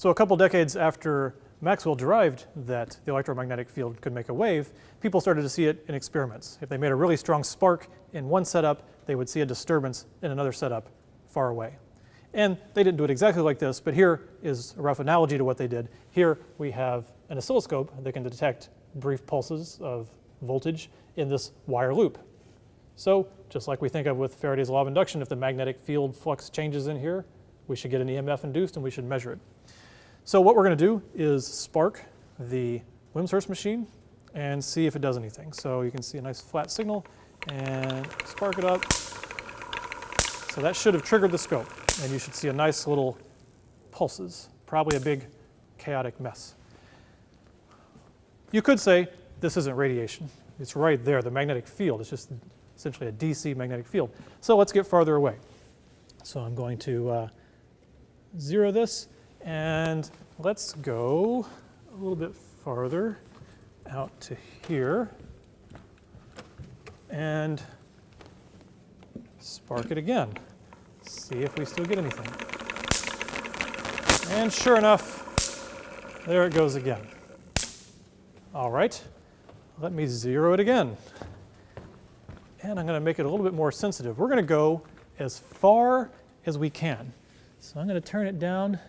So a couple decades after Maxwell derived that the electromagnetic field could make a wave, people started to see it in experiments. If they made a really strong spark in one setup, they would see a disturbance in another setup far away. And they didn't do it exactly like this, but here is a rough analogy to what they did. Here we have an oscilloscope that can detect brief pulses of voltage in this wire loop. So just like we think of with Faraday's law of induction, if the magnetic field flux changes in here, we should get an EMF induced and we should measure it. So what we're going to do is spark the Wimshurst machine and see if it does anything. So you can see a nice flat signal and spark it up. So that should have triggered the scope, and you should see a nice little pulses, probably a big chaotic mess. You could say this isn't radiation. It's right there, the magnetic field. It's just essentially a DC magnetic field. So let's get farther away. So I'm going to zero this, and let's go a little bit farther out to here and spark it again. See if we still get anything. And sure enough, there it goes again. All right, let me zero it again. And I'm going to make it a little bit more sensitive. We're going to go as far as we can. So I'm going to turn it down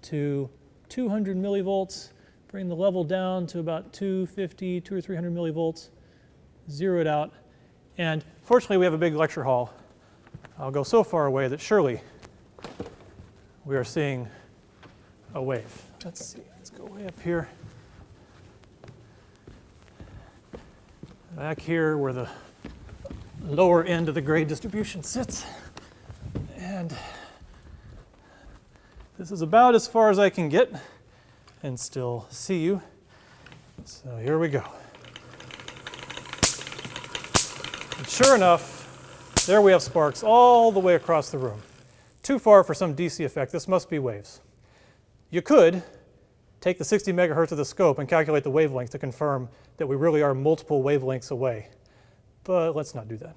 to 200 millivolts, bring the level down to about 250, 200 or 300 millivolts, zero it out. And fortunately, we have a big lecture hall. I'll go so far away that surely we are seeing a wave. Let's see, let's go way up here. Back here where the lower end of the grade distribution sits. And this is about as far as I can get and still see you. So here we go. And sure enough, there we have sparks all the way across the room. Too far for some DC effect. This must be waves. You could take the 60 megahertz of the scope and calculate the wavelength to confirm that we really are multiple wavelengths away. But let's not do that.